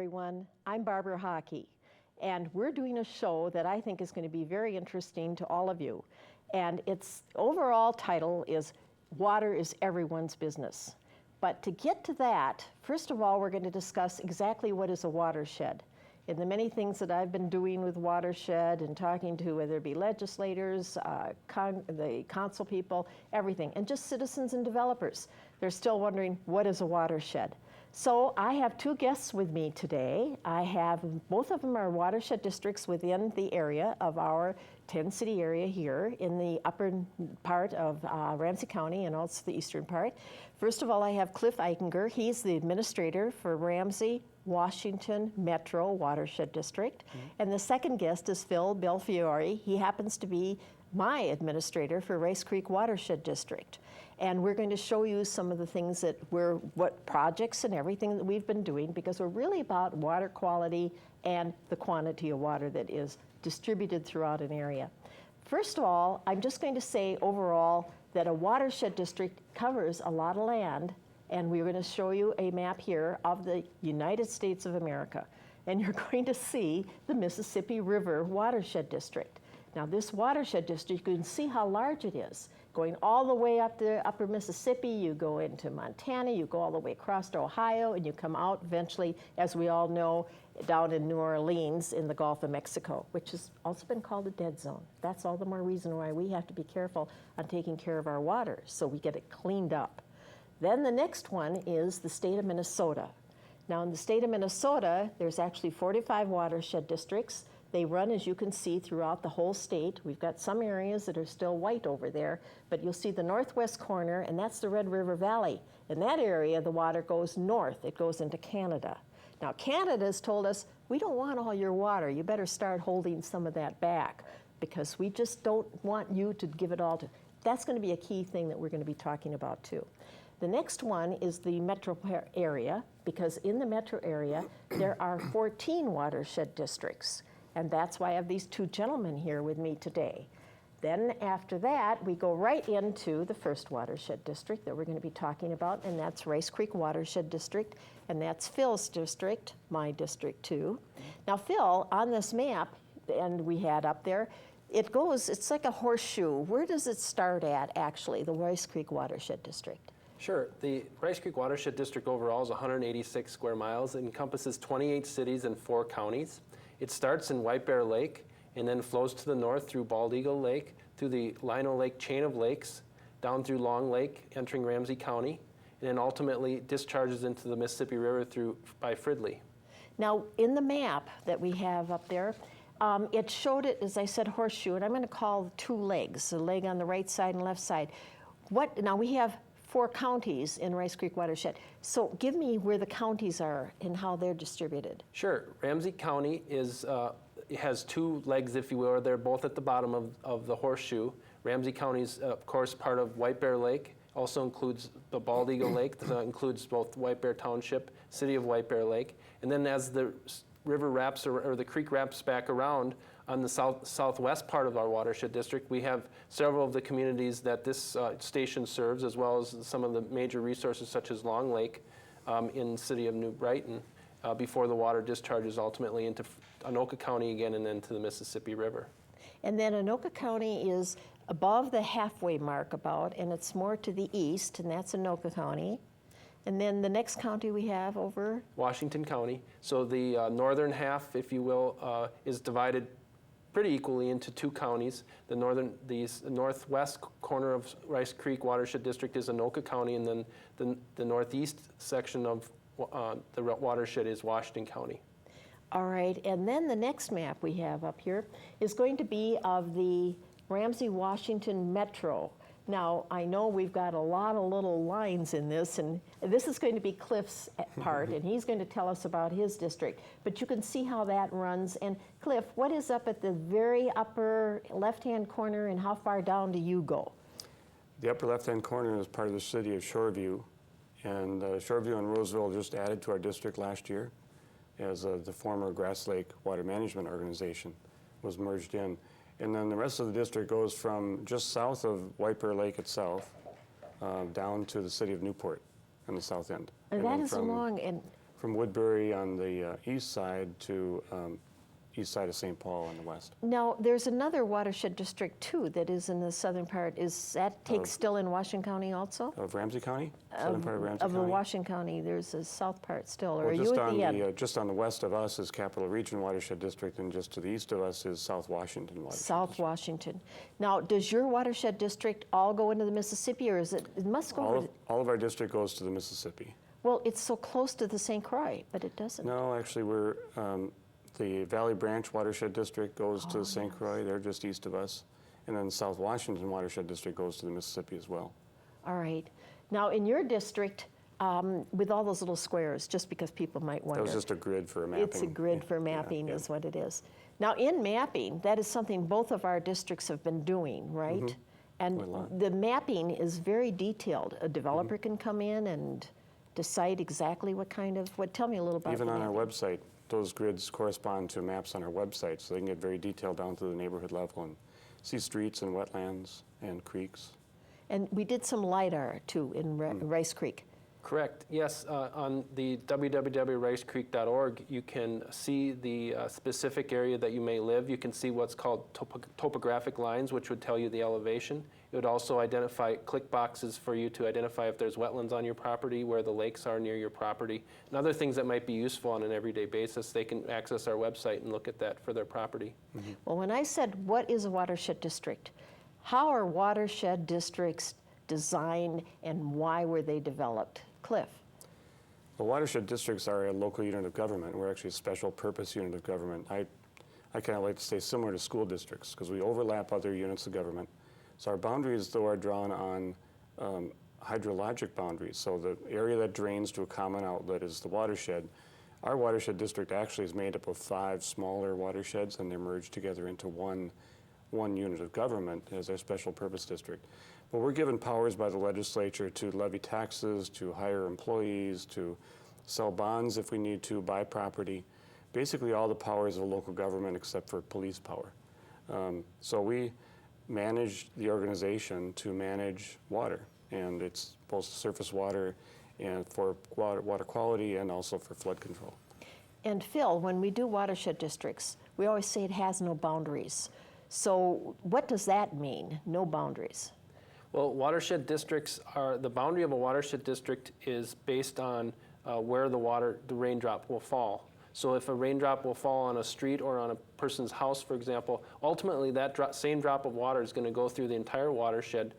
everyone. I'm Barb Haake, and we're doing a show that I think is going to be very interesting to all of you. And its overall title is Water is Everyone's Business. But to get to that, first of all, we're going to discuss exactly what is a watershed. In the many things that I've been doing with Watershed and talking to, whether it be legislators, the council people, everything, and just citizens and developers, they're still wondering, what is a watershed? So I have two guests with me today. Both of them are watershed districts within the area of our 10-city area here in the upper part of Ramsey County and also the eastern part. First of all, I have Cliff Eichinger. He's the administrator for Ramsey Washington Metro Watershed District. Mm-hmm. And the second guest is Phil Belfiore. He happens to be my administrator for Rice Creek Watershed District. And we're going to show you some of the things that what projects and everything that we've been doing, because we're really about water quality and the quantity of water that is distributed throughout an area. First of all, I'm just going to say overall that a watershed district covers a lot of land, and we're going to show you a map here of the United States of America. And you're going to see the Mississippi River Watershed District. Now this watershed district, you can see how large it is. Going all the way up to upper Mississippi, you go into Montana, you go all the way across to Ohio, and you come out eventually, as we all know, down in New Orleans in the Gulf of Mexico, which has also been called a dead zone. That's all the more reason why we have to be careful on taking care of our water so we get it cleaned up. Then the next one is the state of Minnesota. Now in the state of Minnesota, there's actually 45 watershed districts. They run, as you can see, throughout the whole state. We've got some areas that are still white over there, but you'll see the northwest corner, and that's the Red River Valley. In that area, the water goes north. It goes into Canada. Now, Canada has told us, we don't want all your water. You better start holding some of that back, because we just don't want you to give it all to. That's going to be a key thing that we're going to be talking about, too. The next one is the metro area, because in the metro area, there are 14 watershed districts. And that's why I have these two gentlemen here with me today. Then after that, we go right into the first watershed district that we're going to be talking about, and that's Rice Creek Watershed District, and that's Phil's district, my district too. Now Phil, on this map, and we had up there, it's like a horseshoe. Where does it start at, actually, the Rice Creek Watershed District? Sure. The Rice Creek Watershed District overall is 186 square miles. It encompasses 28 cities and 4 counties. It starts in White Bear Lake and then flows to the north through Bald Eagle Lake, through the Lino Lake chain of lakes, down through Long Lake, entering Ramsey County, and then ultimately discharges into the Mississippi River by Fridley. Now, in the map that we have up there, it showed it, as I said, horseshoe, and I'm going to call 2 legs, a leg on the right side and left side. Now we have 4 counties in Rice Creek Watershed. So give me where the counties are and how they're distributed. Sure. Ramsey County has 2 legs, if you will. They're both at the bottom of the horseshoe. Ramsey County is, of course, part of White Bear Lake. Also includes the Bald Eagle Lake. That includes both White Bear Township, city of White Bear Lake. And then as the river wraps or the creek wraps back around on the southwest part of our watershed district, we have several of the communities that this station serves, as well as some of the major resources such as Long Lake in the city of New Brighton, before the water discharges ultimately into Anoka County again and then to the Mississippi River. And then Anoka County is above the halfway mark about, and it's more to the east, and that's Anoka County. And then the next county we have over? Washington County. So the northern half, if you will, is divided pretty equally into 2 counties. The northwest corner of Rice Creek Watershed District is Anoka County, and then the northeast section of the watershed is Washington County. All right, and then the next map we have up here is going to be of the Ramsey Washington Metro. Now, I know we've got a lot of little lines in this, and this is going to be Cliff's part, and he's going to tell us about his district. But you can see how that runs. And Cliff, what is up at the very upper left-hand corner, and how far down do you go? The upper left-hand corner is part of the city of Shoreview, and Shoreview and Roseville just added to our district last year as the former Grass Lake Water Management Organization was merged in. And then the rest of the district goes from just south of White Bear Lake itself down to the city of Newport on the south end. And that is long. And from Woodbury on the east side to east side of St. Paul on the west. Now, there's another watershed district too that is in the southern part. Is that still in Washington County also? Of Ramsey County? Southern part of Ramsey Of the County? Washington County, there's a south part still, or Well, are just you at on the end? just on the west of us is Capital Region Watershed District, and just to the east of us is South Washington Watershed South District. Washington. Now, does your watershed district all go into the Mississippi, or is it must go over All of our district goes to the Mississippi. well, it's so close to the St. Croix, but it doesn't. No, actually, we're the Valley Branch Watershed District goes to St. Croix. They're just east of us. And then South Washington Watershed District goes to the Mississippi as well. All right. Now, in your district, with all those little squares, just because people might wonder. That was just a grid for mapping. It's a grid for Yeah, mapping yeah. is what it is. Now, in mapping, that is something both of our districts have been doing, right? Quite a And lot. the mapping is very detailed. A developer can come in and decide exactly what kind of, tell me a little about Even the on our mapping. website, those grids correspond to maps on our website, so they can get very detailed down to the neighborhood level and see streets and wetlands and creeks. And we did some LiDAR too in Rice Creek. Correct, yes. On the www.ricecreek.org, you can see the specific area that you may live. You can see what's called topographic lines, which would tell you the elevation. It would also identify click boxes for you to identify if there's wetlands on your property, where the lakes are near your property, and other things that might be useful on an everyday basis. They can access our website and look at that for their property. Well, when I said, what is a watershed district? How are watershed districts designed and why were they developed? Cliff. The watershed districts are a local unit of government. We're actually a special purpose unit of government. I kind of like to say similar to school districts because we overlap other units of government. So our boundaries, though, are drawn on hydrologic boundaries. So the area that drains to a common outlet is the watershed. Our watershed district actually is made up of 5 smaller watersheds, and they're merged together into one unit of government as our special purpose district. But we're given powers by the legislature to levy taxes, to hire employees, to sell bonds if we need to, buy property. Basically all the powers of a local government except for police power. So we manage the organization to manage water, and it's both surface water and for water quality and also for flood control. And Phil, when we do watershed districts, we always say it has no boundaries. So what does that mean, no boundaries? Well, watershed districts are, the boundary of a watershed district is based on where the raindrop will fall. So if a raindrop will fall on a street or on a person's house, for example, ultimately that same drop of water is going to go through the entire watershed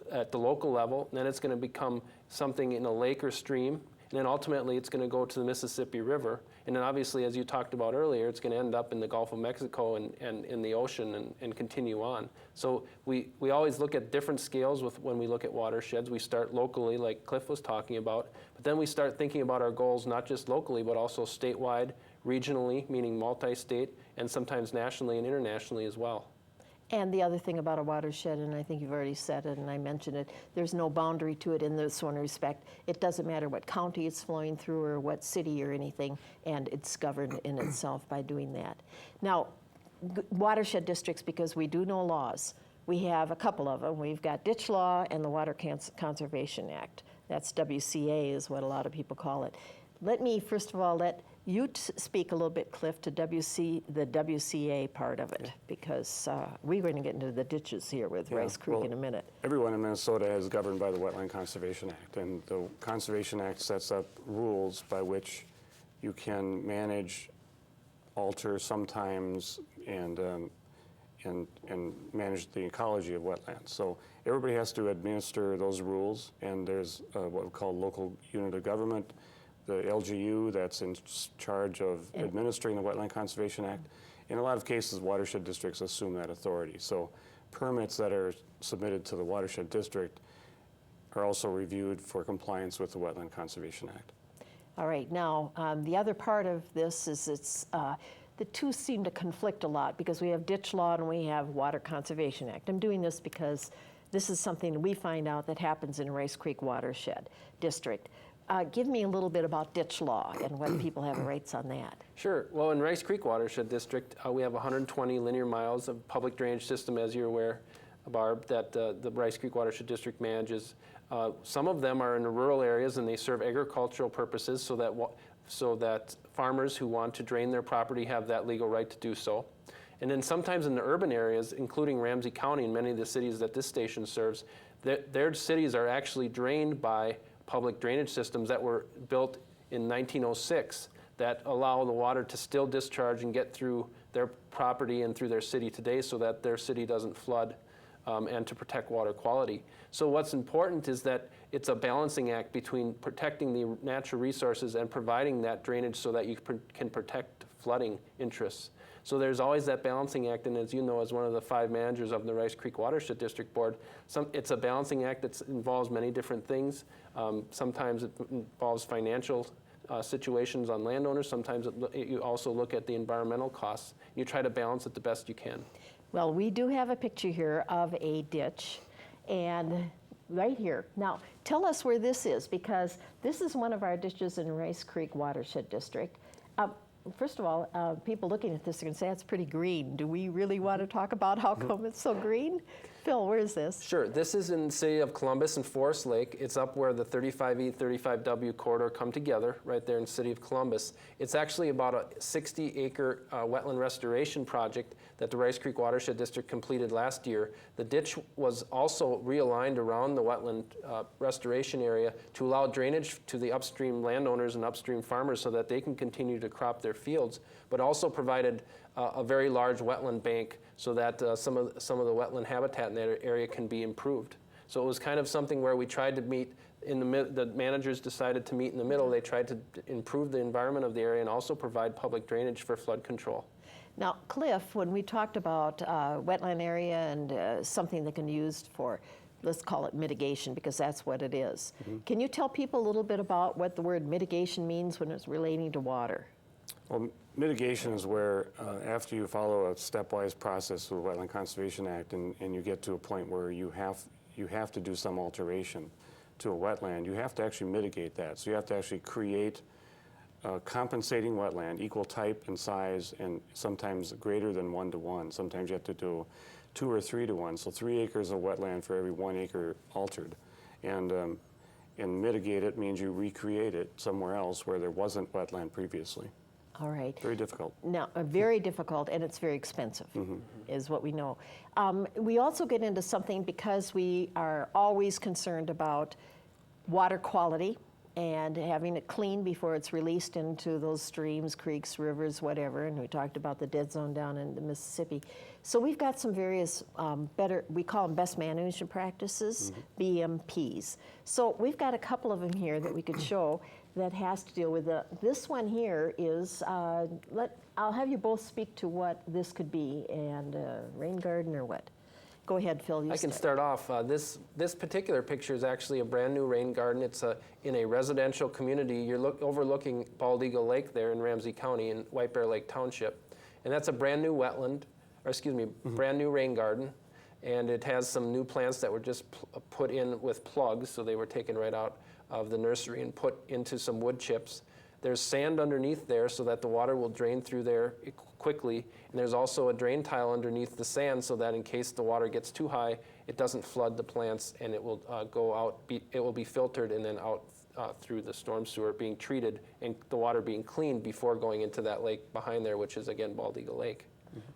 at the local level, and then it's going to become something in a lake or stream, and then ultimately it's going to go to the Mississippi River, and then obviously, as you talked about earlier, it's going to end up in the Gulf of Mexico and in the ocean and continue on. So we always look at different scales when we look at watersheds. We start locally, like Cliff was talking about, but then we start thinking about our goals not just locally, but also statewide, regionally, meaning multi-state, and sometimes nationally and internationally as well. And the other thing about a watershed, and I think you've already said it and I mentioned it, there's no boundary to it in this one respect. It doesn't matter what county it's flowing through or what city or anything, and it's governed in itself by doing that. Now, watershed districts, because we do know laws, we have a couple of them. We've got ditch law and the Water Conservation Act. That's WCA is what a lot of people call it. Let me, first of all, let you speak a little bit, Cliff, to the WCA part of it, because we're going to get into the ditches here with Rice Creek in a minute. Everyone in Minnesota is governed by the Wetland Conservation Act, and the Conservation Act sets up rules by which you can manage, alter sometimes, and manage the ecology of wetlands. So everybody has to administer those rules, and there's what we call local unit of government, the LGU that's in charge of administering the Wetland Conservation Act. In a lot of cases, watershed districts assume that authority. So permits that are submitted to the watershed district are also reviewed for compliance with the Wetland Conservation Act. All right, now the other part of this is the two seem to conflict a lot because we have ditch law and we have Water Conservation Act. I'm doing this because this is something we find out that happens in Rice Creek Watershed District. Give me a little bit about ditch law and what people have rights on that. Sure. Well, in Rice Creek Watershed District, we have 120 linear miles of public drainage system, as you're aware, Barb, that the Rice Creek Watershed District manages. Some of them are in the rural areas and they serve agricultural purposes so that so that farmers who want to drain their property have that legal right to do so. And then sometimes in the urban areas, including Ramsey County and many of the cities that this station serves, their cities are actually drained by public drainage systems that were built in 1906 that allow the water to still discharge and get through their property and through their city today so that their city doesn't flood and to protect water quality. So what's important is that it's a balancing act between protecting the natural resources and providing that drainage so that you can protect flooding interests. So there's always that balancing act, and as you know, as one of the 5 managers of the Rice Creek Watershed District Board, it's a balancing act that involves many different things. Sometimes it involves financial situations on landowners. Sometimes you also look at the environmental costs. You try to balance it the best you can. Well, we do have a picture here of a ditch, and right here. Now, tell us where this is, because this is one of our ditches in Rice Creek Watershed District. First of all, people looking at this are going to say, that's pretty green. Do we really want to talk about how come it's so green? Phil, where is this? Sure. This is in the city of Columbus and Forest Lake. It's up where the 35E, 35W corridor come together, right there in the city of Columbus. It's actually about a 60-acre wetland restoration project that the Rice Creek Watershed District completed last year. The ditch was also realigned around the wetland restoration area to allow drainage to the upstream landowners and upstream farmers so that they can continue to crop their fields, but also provided a very large wetland bank so that some of the wetland habitat in that area can be improved. So it was kind of something where we tried to meet in the managers decided to meet in the middle. They tried to improve the environment of the area and also provide public drainage for flood control. Now, Cliff, when we talked about wetland area and something that can be used for, let's call it mitigation, because that's what it is. Can you tell people a little bit about what the word mitigation means when it's relating to water? Well, mitigation is where after you follow a stepwise process with the Wetland Conservation Act and you get to a point where you have to do some alteration to a wetland, you have to actually mitigate that. So you have to actually create a compensating wetland, equal type and size, and sometimes greater than 1 to 1. Sometimes you have to do 2 or 3 to 1. So 3 acres of wetland for every 1 acre altered. And mitigate it means you recreate it somewhere else where there wasn't wetland previously. All right. Very difficult. Now, very difficult, and it's very expensive, is what we know. We also get into something because we are always concerned about water quality and having it clean before it's released into those streams, creeks, rivers, whatever. And we talked about the dead zone down in the Mississippi. So we've got some various we call them best management practices, BMPs. So we've got a couple of them here that we could show that has to deal with this one here is, I'll have you both speak to what this could be, and rain garden or what? Go ahead, Phil. I can start off. This particular picture is actually a brand new rain garden. It's in a residential community. You're overlooking Bald Eagle Lake there in Ramsey County in White Bear Lake Township. And that's a brand new wetland, or excuse me, brand new rain garden. And it has some new plants that were just put in with plugs, so they were taken right out of the nursery and put into some wood chips. There's sand underneath there so that the water will drain through there quickly. And there's also a drain tile underneath the sand so that in case the water gets too high, it doesn't flood the plants and it will go out, it will be filtered and then out through the storm sewer being treated and the water being cleaned before going into that lake behind there, which is again Bald Eagle Lake.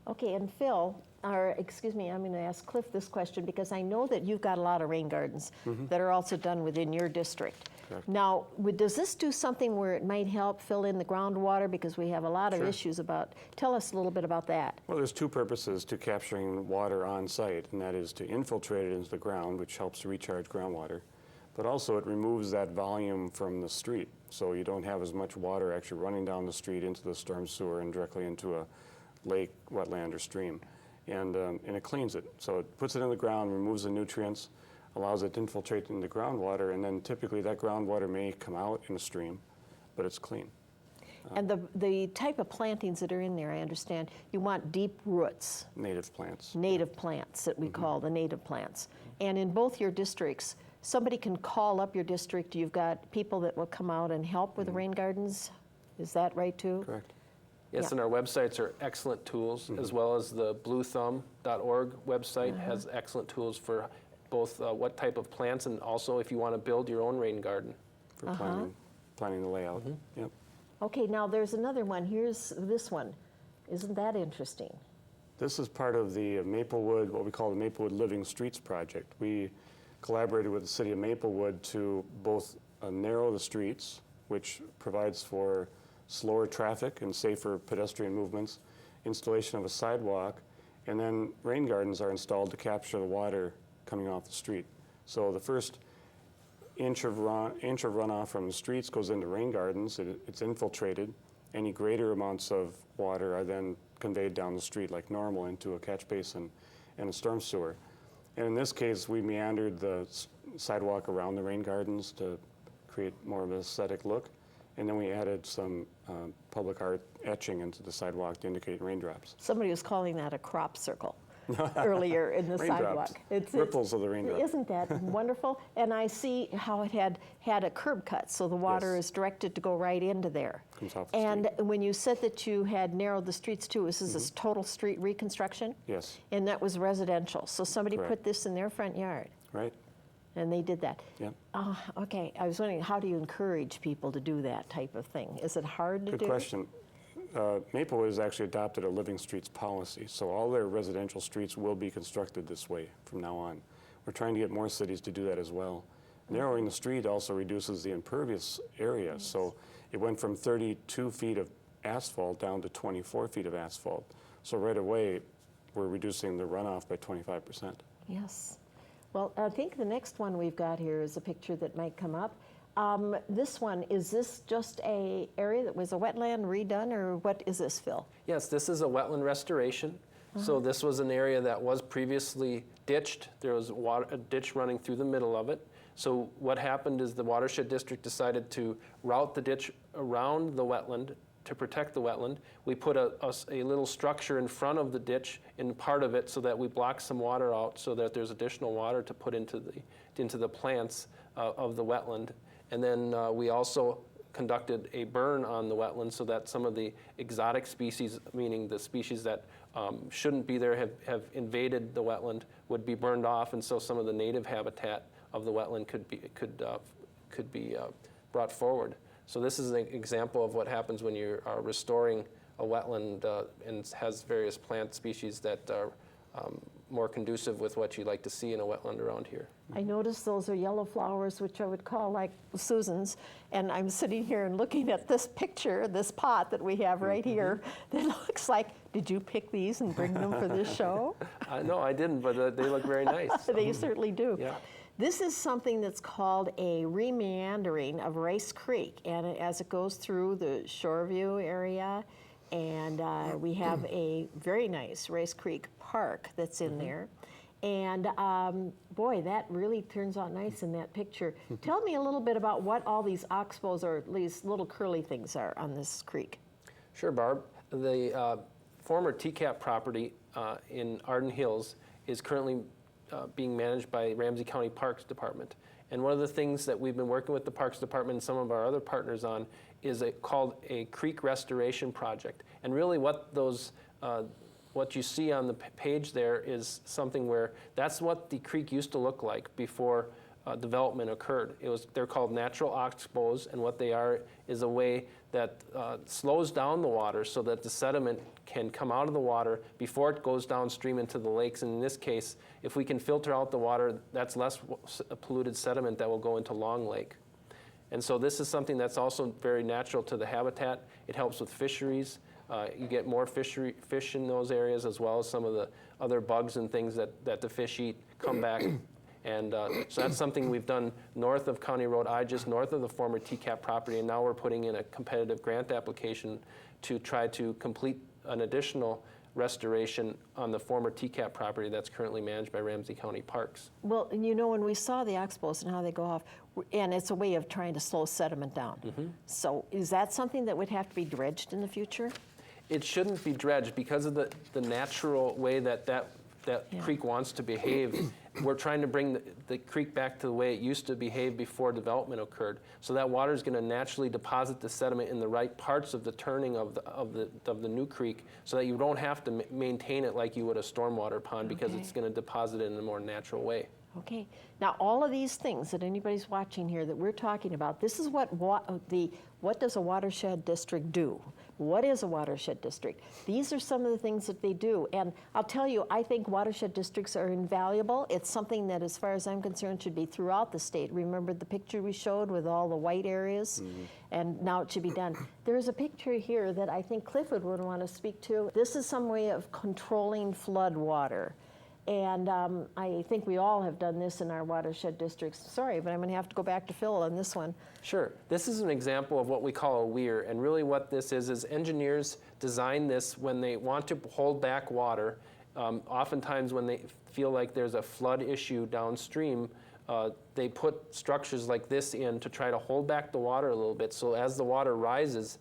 Okay, and Phil, or excuse me, I'm going to ask Cliff this question because I know that you've got a lot of rain gardens that are also done within your district. Correct. Now, does this do something where it might help fill in the groundwater, because we have a lot of Sure. issues about, tell us a little bit about that. Well, there's 2 purposes to capturing water on site, and that is to infiltrate it into the ground, which helps to recharge groundwater, but also it removes that volume from the street, so you don't have as much water actually running down the street into the storm sewer and directly into a lake, wetland, or stream. And it cleans it. So it puts it in the ground, removes the nutrients, allows it to infiltrate into groundwater, and then typically that groundwater may come out in a stream, but it's clean. And the type of plantings that are in there, I understand, you want deep roots, Native plants. native plants that we call the native plants. And in both your districts, somebody can call up your district. You've got people that will come out and help with the rain gardens. Is that right too? Correct. Yes, and our websites are excellent tools, as well as the bluethumb.org website has excellent tools for both what type of plants and also if you want to build your own rain garden. For planning the layout. Yep. Okay, now there's another one. Here's this one. Isn't that interesting? This is part of the Maplewood, what we call the Maplewood Living Streets Project. We collaborated with the city of Maplewood to both narrow the streets, which provides for slower traffic and safer pedestrian movements, installation of a sidewalk, and then rain gardens are installed to capture the water coming off the street. So the first inch of runoff from the streets goes into rain gardens. It's infiltrated. Any greater amounts of water are then conveyed down the street like normal into a catch basin and a storm sewer. And in this case, we meandered the sidewalk around the rain gardens to create more of an aesthetic look. And then we added some public art etching into the sidewalk to indicate raindrops. Somebody was calling that a crop circle earlier in the Raindrops. sidewalk. Ripples of the raindrops. Isn't that wonderful? And I see how it had a curb cut, so the water Yes. is directed to go right into there. Comes off the And street. when you said that you had narrowed the streets too, this is a total street reconstruction? Yes, And that was residential. So somebody Correct. put this in their front yard, right? and they did that. Yeah. Okay, I was wondering, how do you encourage people to do that type of thing? Is it hard to do? Good question. Maplewood has actually adopted a living streets policy, so all their residential streets will be constructed this way from now on. We're trying to get more cities to do that as well. Narrowing the street also reduces the impervious area, so it went from 32 feet of asphalt down to 24 feet of asphalt. So right away, we're reducing the runoff by 25%. Yes. Well, I think the next one we've got here is a picture that might come up. This one, is this just a area that was a wetland redone, or what is this, Phil? Yes, this is a wetland restoration. So this was an area that was previously ditched. There was a ditch running through the middle of it. So what happened is the Watershed District decided to route the ditch around the wetland to protect the wetland. We put a little structure in front of the ditch in part of it so that we block some water out so that there's additional water to put into the plants of the wetland. And then we also conducted a burn on the wetland so that some of the exotic species, meaning the species that shouldn't be there, have invaded the wetland, would be burned off, and so some of the native habitat of the wetland could be brought forward. So this is an example of what happens when you are restoring a wetland and has various plant species that are more conducive with what you like to see in a wetland around here. I noticed those are yellow flowers, which I would call like Susan's, and I'm sitting here and looking at this picture, this pot that we have right here, that looks like, did you pick these and bring them for this show? No, I didn't, but they look very nice. They certainly do. Yeah. This is something that's called a remandering of Rice Creek, and as it goes through the Shoreview area, and we have a very nice Rice Creek Park that's in there. And boy, that really turns out nice in that picture. Tell me a little bit about what all these oxbows or these little curly things are on this creek. Sure, Barb. The former TCAP property in Arden Hills is currently being managed by Ramsey County Parks Department. And one of the things that we've been working with the Parks Department and some of our other partners on is called a creek restoration project. And really what you see on the page there is something where that's what the creek used to look like before development occurred. They're called natural oxbows, and what they are is a way that slows down the water so that the sediment can come out of the water before it goes downstream into the lakes. And in this case, if we can filter out the water, that's less polluted sediment that will go into Long Lake. And so this is something that's also very natural to the habitat. It helps with fisheries. You get more fish in those areas, as well as some of the other bugs and things that the fish eat come back. And so that's something we've done north of County Road I, just north of the former TCAP property, and now we're putting in a competitive grant application to try to complete an additional restoration on the former TCAP property that's currently managed by Ramsey County Parks. Well, and you know, when we saw the oxbows and how they go off, and it's a way of trying to slow sediment down. So is that something that would have to be dredged in the future? It shouldn't be dredged because of the natural way that creek wants to behave. We're trying to bring the creek back to the way it used to behave before development occurred. So that water is going to naturally deposit the sediment in the right parts of the turning of the new creek, so that you don't have to maintain it like you would a stormwater pond, because it's going to deposit it in a more natural way. Okay, now all of these things that anybody's watching here that we're talking about, this is what does a watershed district do? What is a watershed district? These are some of the things that they do. And I'll tell you, I think watershed districts are invaluable. It's something that, as far as I'm concerned, should be throughout the state. Remember the picture we showed with all the white areas? And now it should be done. There's a picture here that I think Clifford would want to speak to. This is some way of controlling flood water. And I think we all have done this in our watershed districts. Sorry, but I'm going to have to go back to Phil on this one. Sure. This is an example of what we call a weir, and really what this is engineers design this when they want to hold back water. Oftentimes when they feel like there's a flood issue downstream, they put structures like this in to try to hold back the water a little bit, so as the water rises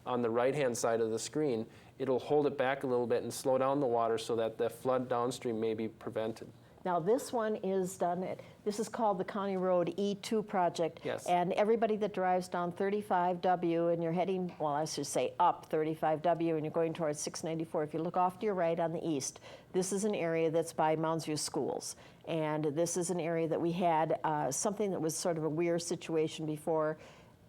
on the right-hand side of the screen, it'll hold it back a little bit and slow down the water so that the flood downstream may be prevented. Now this one is done, this is called the County Road E2 project. Yes. And everybody that drives down 35W and you're heading, well, I should say up 35W and you're going towards 694, if you look off to your right on the east, this is an area that's by Mounds View Schools. And this is an area that we had something that was sort of a weird situation before,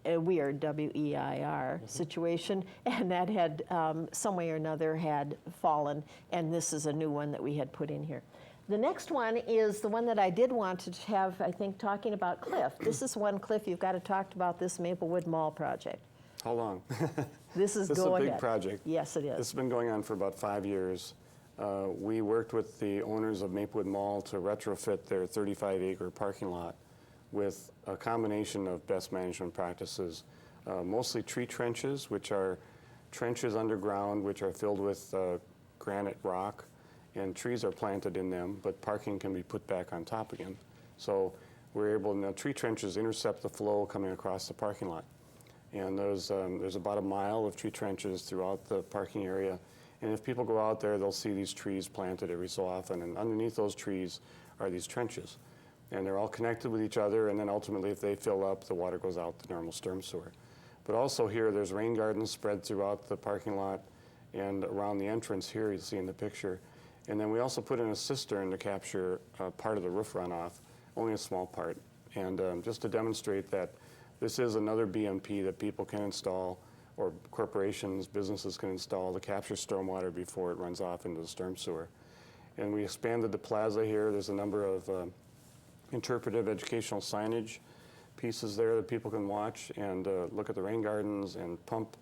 a weird, W-E-I-R situation, and that had some way or another had fallen, and this is a new one that we had put in here. The next one is the one that I did want to have, I think, talking about Cliff. This is one, Cliff, you've got to talk about this Maplewood Mall project. How long? This is This is a big project. Yes, it is. This has been going on for about 5 years. We worked with the owners of Maplewood Mall to retrofit their 35-acre parking lot with a combination of best management practices, mostly tree trenches, which are trenches underground, which are filled with granite rock, and trees are planted in them, but parking can be put back on top again. So we're able, now tree trenches intercept the flow coming across the parking lot. And there's about a mile of tree trenches throughout the parking area. And if people go out there, they'll see these trees planted every so often, and underneath those trees are these trenches. And they're all connected with each other, and then ultimately if they fill up, the water goes out the normal storm sewer. But also here, there's rain gardens spread throughout the parking lot and around the entrance here, you see in the picture. And then we also put in a cistern to capture part of the roof runoff, only a small part. And just to demonstrate that this is another BMP that people can install, or corporations, businesses can install to capture stormwater before it runs off into the storm sewer. And we expanded the plaza here. There's a number of interpretive educational signage pieces there that people can watch and look at the rain gardens and pump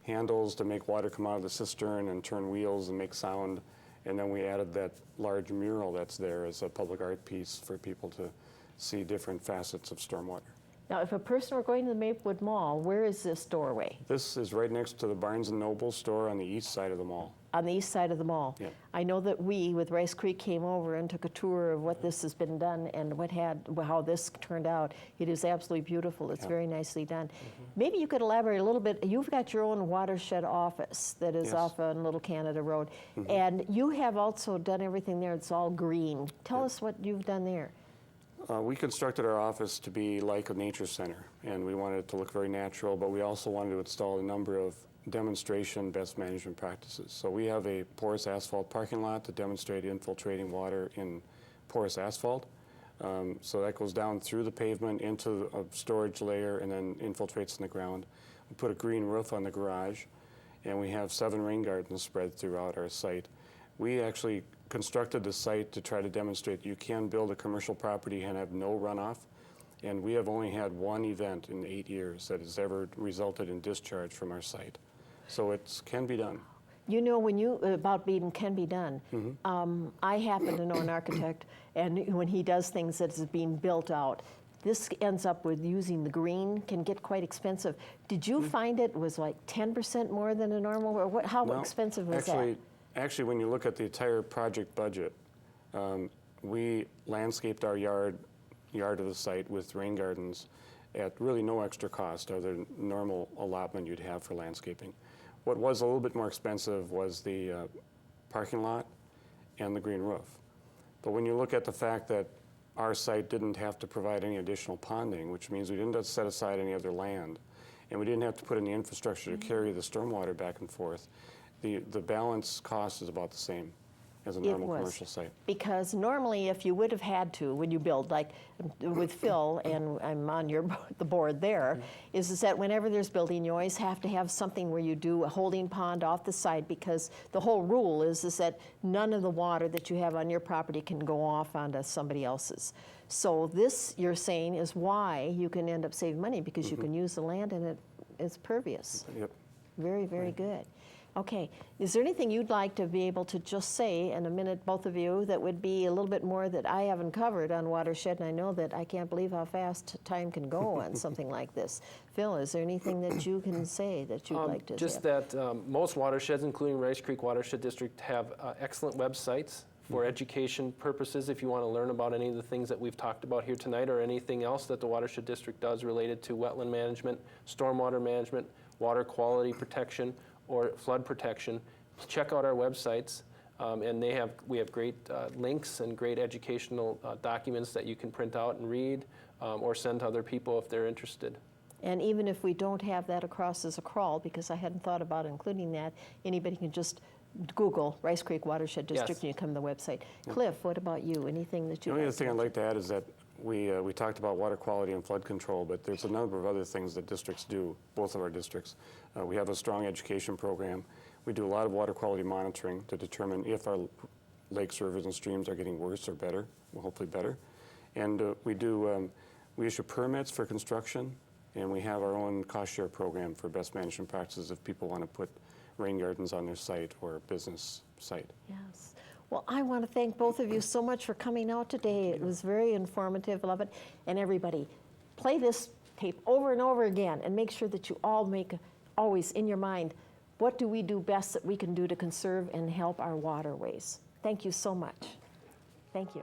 handles to make water come out of the cistern and turn wheels and make sound. And then we added that large mural that's there as a public art piece for people to see different facets of stormwater. Now, if a person were going to the Maplewood Mall, where is this doorway? This is right next to the Barnes & Noble store on the east side of the mall. On the east side of the mall. Yeah. I know that we, with Rice Creek, came over and took a tour of what this has been done and how this turned out. It is absolutely beautiful. It's very nicely done. Maybe you could elaborate a little bit. You've got your own watershed office that is off on Little Canada Road, and you have also done everything there. It's all green. Tell us what you've done there. We constructed our office to be like a nature center, and we wanted it to look very natural, but we also wanted to install a number of demonstration best management practices. So we have a porous asphalt parking lot to demonstrate infiltrating water in porous asphalt. So that goes down through the pavement into a storage layer and then infiltrates in the ground. We put a green roof on the garage, and we have 7 rain gardens spread throughout our site. We actually constructed the site to try to demonstrate you can build a commercial property and have no runoff. And we have only had one event in 8 years that has ever resulted in discharge from our site. So it can be done. You know, when you, about being can be done, I happen to know an architect, and when he does things that is being built out, this ends up with using the green, can get quite expensive. Did you find it was like 10% more than a normal, or what, how expensive was that? Actually, when you look at the entire project budget, we landscaped our yard of the site with rain gardens at really no extra cost other than normal allotment you'd have for landscaping. What was a little bit more expensive was the parking lot and the green roof. But when you look at the fact that our site didn't have to provide any additional ponding, which means we didn't have to set aside any other land, and we didn't have to put in the infrastructure to carry the stormwater back and forth, the balance cost is about the same. as a It normal was. commercial site. Because normally, if you would have had to, when you build, like with Phil, and I'm on the board there, is that whenever there's building, you always have to have something where you do a holding pond off the side, because the whole rule is that none of the water that you have on your property can go off onto somebody else's. So this, you're saying, is why you can end up saving money, because you can use the land and it's pervious. Yep. Very, very good. Okay, is there anything you'd like to be able to just say in a minute, both of you, that would be a little bit more that I haven't covered on Watershed? And I know that I can't believe how fast time can go on something like this. Phil, is there anything that you can say that you'd like to Just say? that most watersheds, including Rice Creek Watershed District, have excellent websites for education purposes. If you want to learn about any of the things that we've talked about here tonight, or anything else that the Watershed District does related to wetland management, stormwater management, water quality protection, or flood protection, check out our websites. And we have great links and great educational documents that you can print out and read, or send to other people if they're interested. And even if we don't have that across as a crawl, because I hadn't thought about including that, anybody can just Google Rice Creek Watershed District Yes. and you come to the website. Cliff, what about you? Anything that The you only other thing I'd like to add is that we talked about water quality and flood control, but there's a number of other things that districts do, both of our districts. We have a strong education program. We do a lot of water quality monitoring to determine if our lakes, rivers, and streams are getting worse or better, well, hopefully better. And we issue permits for construction, and we have our own cost share program for best management practices if people want to put rain gardens on their site or business site. Yes. Well, I want to thank both of you so much for coming out today. It was very informative. Love it. And everybody, play this tape over and over again and make sure that you all make always in your mind, what do we do best that we can do to conserve and help our waterways? Thank you so much. Thank you.